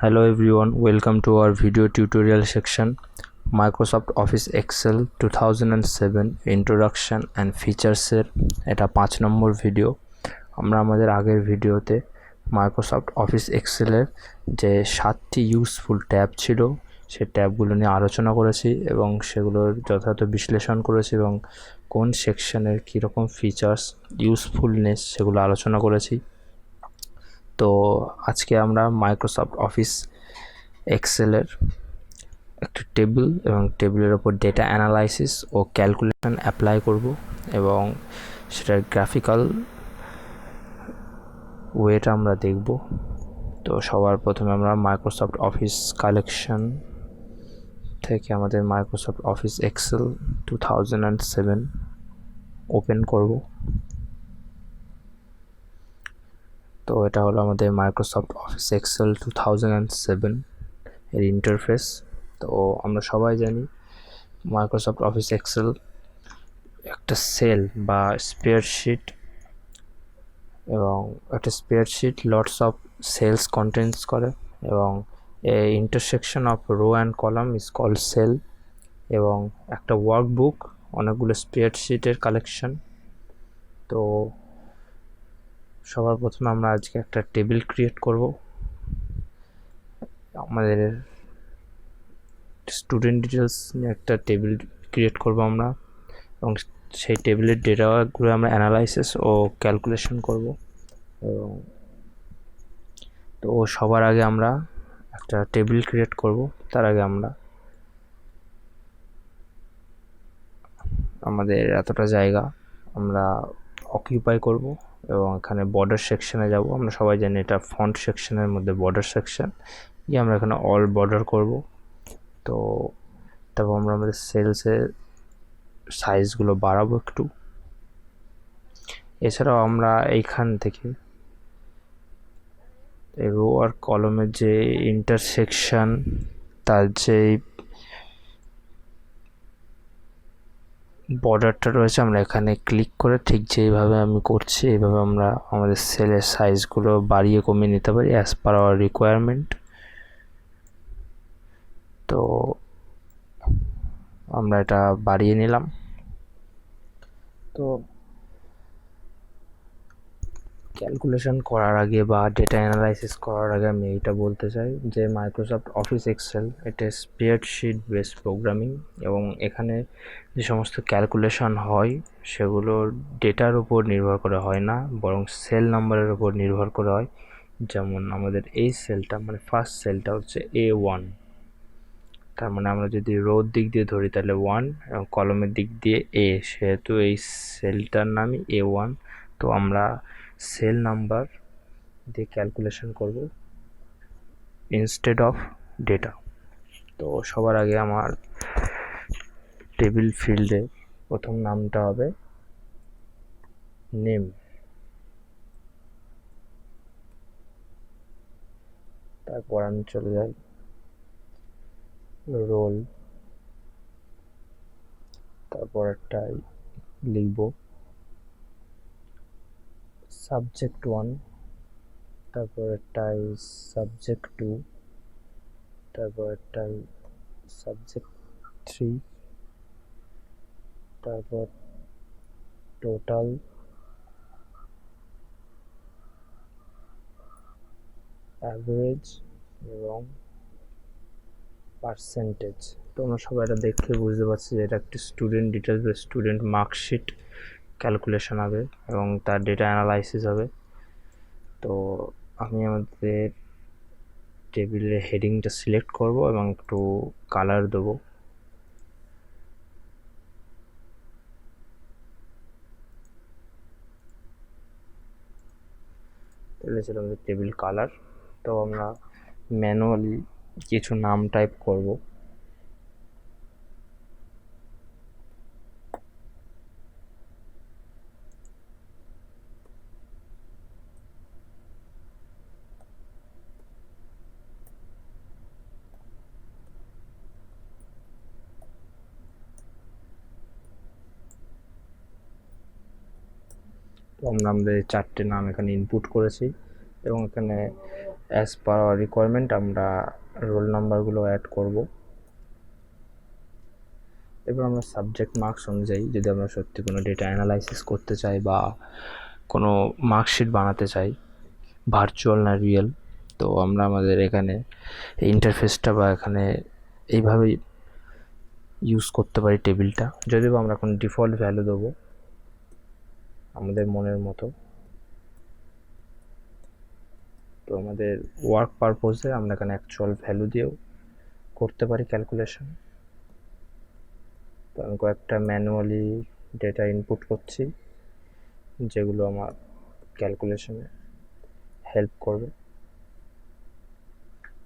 Hello everyone, welcome to our video tutorial section Microsoft Office Excel 2007 Introduction and Features এর এটা 5 নম্বর video. আমরা আমাদের আগের ভিডিওতে Microsoft Office Excel এর যে 7টি ইউজফুল ট্যাব ছিল সেই ট্যাবগুলো নিয়ে আলোচনা করেছি এবং সেগুলোর যথাযথ বিশ্লেষণ করেছি এবং কোন সেকশনের কী রকম ফিচার্স ইউজফুলনেস সেগুলো আলোচনা করেছি। তো আজকে আমরা মাইক্রোসফট অফিস এক্সেলের একটা টেবিল এবং টেবিলের ওপর ডেটা অ্যানালাইসিস ও ক্যালকুলেশন অ্যাপ্লাই করব এবং সেটার গ্রাফিক্যাল ওয়েটা আমরা দেখব। তো সবার প্রথমে আমরা মাইক্রোসফট অফিস কালেকশন থেকে আমাদের মাইক্রোসফট অফিস এক্সেল 2007 ওপেন করব। তো এটা হলো আমাদের মাইক্রোসফট অফিস এক্সেল 2007 এর ইন্টারফেস। তো আমরা সবাই জানি মাইক্রোসফট অফিস এক্সেল একটা সেল বা স্প্রেডশিট এবং একটা spreadsheet lots of cells contents করে এবং intersection of row and column is called cell এবং একটা ওয়ার্কবুক অনেকগুলো স্প্রেডশিটের কালেকশন। তো সবার প্রথমে আমরা আজকে একটা টেবিল ক্রিয়েট করব। আমাদের স্টুডেন্ট ডিটেলস নিয়ে একটা টেবিল ক্রিয়েট করব আমরা এবং সেই টেবিলের ডেটাগুলো আমরা অ্যানালাইসিস ও ক্যালকুলেশন করব। এবং তো সবার আগে আমরা একটা টেবিল ক্রিয়েট করব। তার আগে আমরা আমাদের এতটা জায়গা আমরা অকিউপাই করব এবং এখানে বর্ডার সেকশনে যাব। আমরা সবাই জানি এটা ফন্ট সেকশনের মধ্যে বর্ডার সেকশন, গিয়ে আমরা এখানে অল বর্ডার করব। তো তারপর আমরা আমাদের সেলসের সাইজগুলো বাড়াবো একটু। এছাড়াও আমরা এইখান থেকে রো আর কলমের যে ইন্টারসেকশন তার যে বর্ডারটা রয়েছে আমরা এখানে ক্লিক করে ঠিক যেইভাবে আমি করছি এইভাবে আমরা আমাদের সেলের সাইজগুলো বাড়িয়ে কমিয়ে নিতে পারি অ্যাজ পার আওয়ার রিকোয়ারমেন্ট। তো আমরা এটা বাড়িয়ে নিলাম। তো ক্যালকুলেশন করার আগে বা ডেটা অ্যানালাইসিস করার আগে আমি এইটা বলতে চাই যে মাইক্রোসফট অফিস এক্সেল এটা স্প্রেডশিট বেসড প্রোগ্রামিং এবং এখানে যে সমস্ত ক্যালকুলেশন হয় সেগুলো ডেটার উপর নির্ভর করে হয় না, বরং সেল নাম্বারের উপর নির্ভর করে হয়। যেমন আমাদের এই সেলটা মানে ফার্স্ট সেলটা হচ্ছে A1, তার মানে আমরা যদি রোর দিক দিয়ে ধরি তাহলে 1 এবং কলমের দিক দিয়ে A, সেহেতু এই সেলটার নামই A1। তো আমরা সেল নাম্বার দিয়ে ক্যালকুলেশন করব ইনস্টেড অফ ডেটা। তো সবার আগে আমার টেবিল ফিল্ডে প্রথম নামটা হবে নেম। তারপর আমি চলে যাই রোল, তারপর একটা লিখব সাবজেক্ট 1, তারপর একটাই সাবজেক্ট 2, তারপর একটাই সাবজেক্ট 3, তারপর টোটাল, অ্যাভারেজ এবং পার্সেন্টেজ। তোমরা সবাই এটা দেখে বুঝতে পারছি যে এটা একটি স্টুডেন্ট ডিটেলস বা স্টুডেন্ট মার্কশিট ক্যালকুলেশন হবে এবং তার ডেটা অ্যানালাইসিস হবে। তো আমি আমাদের টেবিলের হেডিংটা সিলেক্ট করব এবং একটু কালার দেবো। এটা ছিল আমাদের টেবিল কালার। তো আমরা ম্যানুয়ালি কিছু নাম টাইপ করব। তো আমরা আমাদের 4টে নাম এখানে ইনপুট করেছি এবং এখানে অ্যাজ পার আওয়ার রিকোয়ারমেন্ট আমরা রোল নাম্বারগুলো অ্যাড করব। এবার আমরা সাবজেক্ট মার্কস অনুযায়ী যদি আমরা সত্যি কোনো ডেটা অ্যানালাইসিস করতে চাই বা কোনো মার্কশিট বানাতে চাই, ভার্চুয়াল না রিয়েল, তো আমরা আমাদের এখানে ইন্টারফেসটা বা এখানে এইভাবেই ইউজ করতে পারি টেবিলটা। যদিও আমরা এখন ডিফল্ট ভ্যালু দেবো আমাদের মনের মতো। তো আমাদের ওয়ার্ক পারপোজে আমরা এখানে অ্যাকচুয়াল ভ্যালু দিয়েও করতে পারি ক্যালকুলেশন। তো আমি কয়েকটা ম্যানুয়ালি ডেটা ইনপুট করছি যেগুলো আমার ক্যালকুলেশনে হেল্প করবে।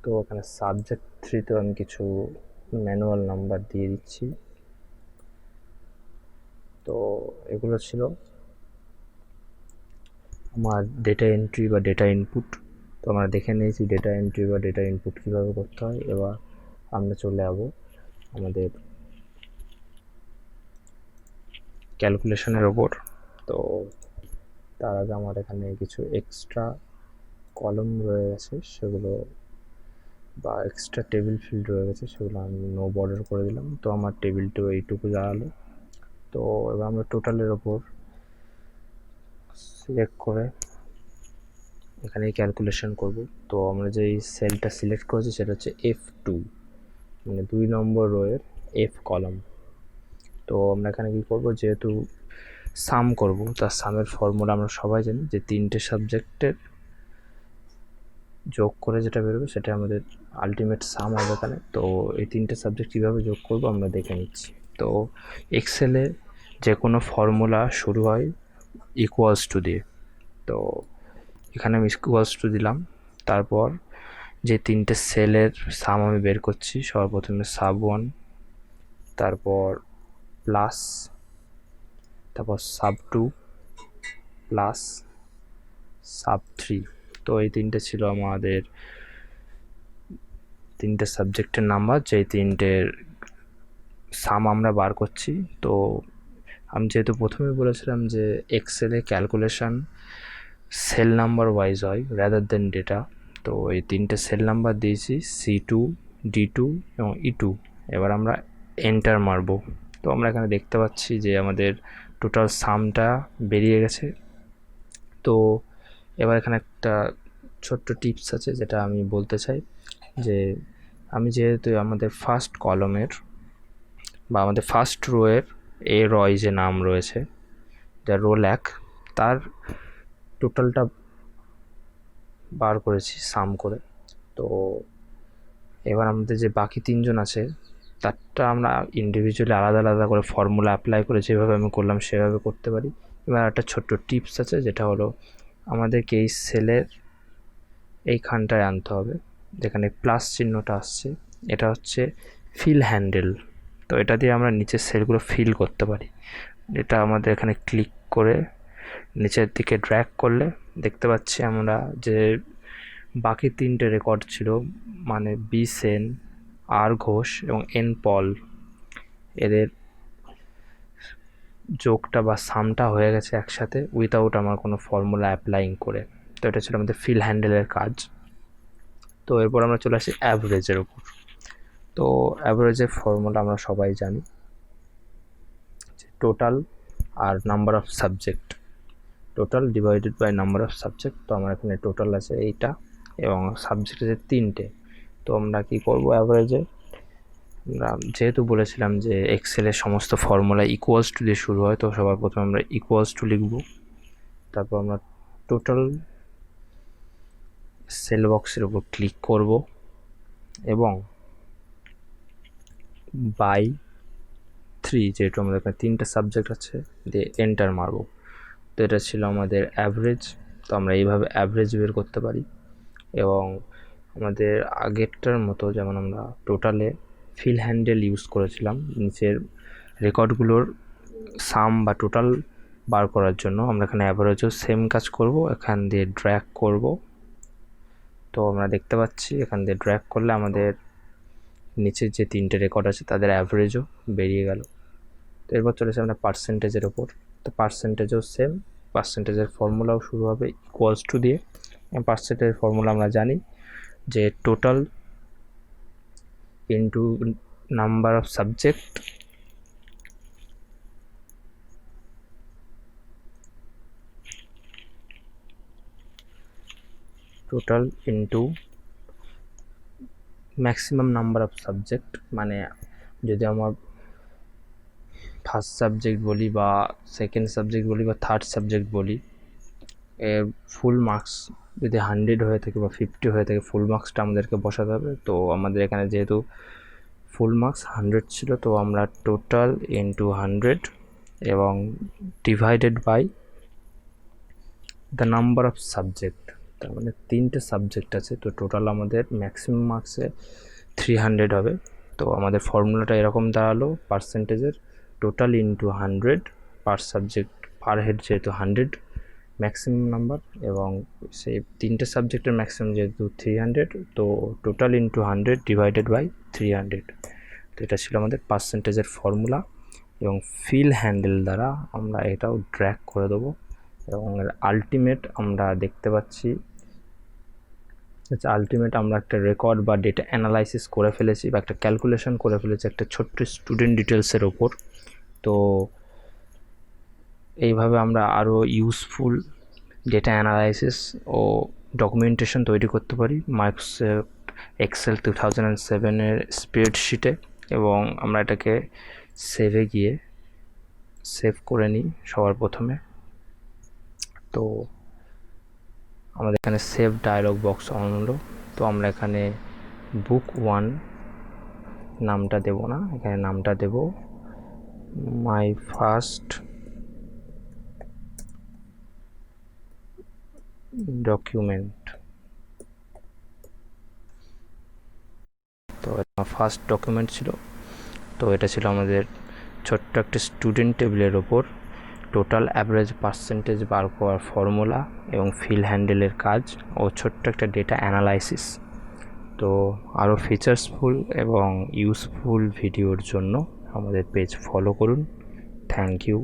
তো এখানে সাবজেক্ট 3 আমি কিছু ম্যানুয়াল নাম্বার দিয়ে দিচ্ছি। তো এগুলো ছিল আমার ডেটা এন্ট্রি বা ডেটা ইনপুট। তো আমরা দেখে নিয়েছি ডেটা এন্ট্রি বা ডেটা ইনপুট কীভাবে করতে হয়। এবার আমরা চলে যাবো আমাদের ক্যালকুলেশনের ওপর। তো তার আগে আমার এখানে কিছু এক্সট্রা কলম রয়ে গেছে সেগুলো বা এক্সট্রা টেবিল ফিল্ড রয়ে গেছে সেগুলো আমি নো বর্ডার করে দিলাম। তো আমার টেবিলটাও এইটুকু দাঁড়ালো। তো এবার আমরা টোটালের ওপর সিলেক্ট করে এখানে ক্যালকুলেশন করব। তো আমরা যে সেলটা সিলেক্ট করেছি সেটা হচ্ছে F2, মানে 2 নম্বর রোয়ের F কলাম। তো আমরা এখানে কি করব, যেহেতু সাম করব, তার সামের ফর্মুলা আমরা সবাই জানি যে 3টে সাবজেক্টের যোগ করে যেটা বেরোবে সেটা আমাদের আলটিমেট সাম হবে এখানে। তো এই 3টে সাবজেক্ট কীভাবে যোগ করব আমরা দেখে নিচ্ছি। তো এক্সেলে যে কোনো ফর্মুলা শুরু হয় ইকুয়ালস টু দিয়ে। তো এখানে আমি ইকুয়ালস টু দিলাম। তারপর যে 3টে সেলের সাম আমি বের করছি, সর্বপ্রথমে sub1, তারপর প্লাস, তারপর sub2 প্লাস sub3। তো এই 3টে ছিল আমাদের 3টে সাবজেক্টের নাম্বার, যেই 3টের সাম আমরা বার করছি। তো আমি যেহেতু প্রথমে বলেছিলাম যে এক্সেলে ক্যালকুলেশন সেল নাম্বার ওয়াইজ হয় রাদার দেন ডেটা, তো এই 3টে সেল নাম্বার দিয়েছি C2, D2 এবং E2। এবার আমরা এন্টার মারবো। তো আমরা এখানে দেখতে পাচ্ছি যে আমাদের টোটাল সামটা বেরিয়ে গেছে। তো এবার এখানে একটা ছোট্ট টিপস আছে যেটা আমি বলতে চাই, যে আমি যেহেতু আমাদের ফার্স্ট কলমের বা আমাদের ফার্স্ট রোয়ের রয় যে নাম রয়েছে, যা রোল 1, তার টোটালটা বার করেছি সাম করে। তো এবার আমাদের যে বাকি 3জন আছে তারটা আমরা ইন্ডিভিজুয়ালি আলাদা আলাদা করে ফর্মুলা অ্যাপ্লাই করে যেভাবে আমি করলাম সেভাবে করতে পারি। এবার একটা ছোট্ট টিপস আছে যেটা হলো আমাদেরকে এই সেলের এইখানটায় আনতে হবে যেখানে প্লাস চিহ্নটা আসছে, এটা হচ্ছে ফিল হ্যান্ডেল। তো এটা দিয়ে আমরা নিচের সেলগুলো ফিল করতে পারি। এটা আমাদের এখানে ক্লিক করে নিচের দিকে ড্র্যাগ করলে দেখতে পাচ্ছি আমরা যে বাকি 3টে রেকর্ড ছিল, মানে বি সেন, আর ঘোষ এবং এন পল, এদের যোগটা বা সামটা হয়ে গেছে একসাথে উইথাউট আমার কোনো ফর্মুলা অ্যাপ্লাইং করে। তো এটা ছিল আমাদের ফিল হ্যান্ডেলের কাজ। তো এরপর আমরা চলে আসি অ্যাভারেজের ওপর। তো অ্যাভারেজের ফর্মুলা আমরা সবাই জানি, টোটাল আর number of subject, total divided by number of subject. তো আমার এখানে টোটাল আছে এইটা এবং সাবজেক্ট আছে 3টে। তো আমরা কি করব, অ্যাভারেজে আমরা যেহেতু বলেছিলাম যে এক্সেলের সমস্ত ফর্মুলা ইকুয়ালস টু দিয়ে শুরু হয়, তো সবার প্রথমে আমরা ইকুয়ালস টু লিখব। তারপর আমরা টোটাল সেল বক্সের উপর ক্লিক করব এবং বাই 3, যেহেতু আমাদের এখানে 3টে সাবজেক্ট আছে, দিয়ে এন্টার মারব। তো এটা ছিল আমাদের অ্যাভারেজ। তো আমরা এইভাবে অ্যাভারেজ বের করতে পারি। এবং আমাদের আগেরটার মতো যেমন আমরা টোটালে ফিল হ্যান্ডেল ইউজ করেছিলাম নিচের রেকর্ডগুলোর সাম বা টোটাল বার করার জন্য, আমরা এখানে অ্যাভারেজও সেম কাজ করব। এখান দিয়ে ড্র্যাগ করব। তো আমরা দেখতে পাচ্ছি এখান দিয়ে ড্র্যাগ করলে আমাদের নিচের যে 3টে রেকর্ড আছে তাদের অ্যাভারেজও বেরিয়ে গেল। তো এরপর চলেছে আমরা পার্সেন্টেজের ওপর। তো পার্সেন্টেজও সেম, পার্সেন্টেজের ফর্মুলাও শুরু হবে ইকুয়ালস টু দিয়ে পার্সেন্টেজ ফর্মুলা আমরা জানি যে total into number of subject total into maximum number of subject, মানে যদি আমার ফার্স্ট সাবজেক্ট বলি বা সেকেন্ড সাবজেক্ট বলি বা থার্ড সাবজেক্ট বলি, এর ফুল মার্কস যদি 100 হয়ে থাকে বা 50 হয়ে থাকে, ফুল মার্কসটা আমাদেরকে বসাতে হবে। তো আমাদের এখানে যেহেতু ফুল মার্কস 100 ছিল, তো আমরা টোটাল ইন্টু 100 এবং divided by the number of subject, তার মানে 3টে সাবজেক্ট আছে, তো টোটাল আমাদের ম্যাক্সিমাম মার্কসে 300 হবে। তো আমাদের ফর্মুলাটা এরকম দাঁড়ালো, পার্সেন্টেজের total into 100 per subject, per head যেহেতু 100 ম্যাক্সিমাম নাম্বার, এবং সেই 3টে সাবজেক্টের ম্যাক্সিমাম যেহেতু 300, তো টোটাল ইন্টু 100 ডিভাইডেড বাই 300। তো এটা ছিল আমাদের পার্সেন্টেজের ফর্মুলা, এবং ফিল হ্যান্ডেল দ্বারা আমরা এটাও ড্র্যাগ করে দেবো, এবং আলটিমেট আমরা দেখতে পাচ্ছি আলটিমেট আমরা একটা রেকর্ড বা ডেটা অ্যানালাইসিস করে ফেলেছি বা একটা ক্যালকুলেশন করে ফেলেছি একটা ছোট্ট স্টুডেন্ট ডিটেলসের ওপর। তো এইভাবে আমরা আরও ইউজফুল ডেটা অ্যানালাইসিস ও ডকুমেন্টেশন তৈরি করতে পারি মাইক্রোসফট এক্সেল 2007-এর স্প্রেডশিটে, এবং আমরা এটাকে সেভে গিয়ে সেভ করে নিই সবার প্রথমে। তো আমাদের এখানে সেভ ডায়লগ বক্স অন হলো। তো আমরা এখানে বুক 1 নামটা দেব না, এখানে নামটা দেব মাই ফার্স্ট ডকুমেন্ট। তো এটা ফার্স্ট ডকুমেন্ট ছিল। তো এটা ছিল আমাদের ছোট্ট একটা স্টুডেন্ট টেবিলের ওপর টোটাল অ্যাভারেজ পার্সেন্টেজ বার করার ফর্মুলা এবং ফিল হ্যান্ডেলের কাজ ও ছোট্ট একটা ডেটা অ্যানালাইসিস। তো আরও ফিচার্সফুল এবং ইউজফুল ভিডিওর জন্য আমাদের পেজ ফলো করুন। Thank you.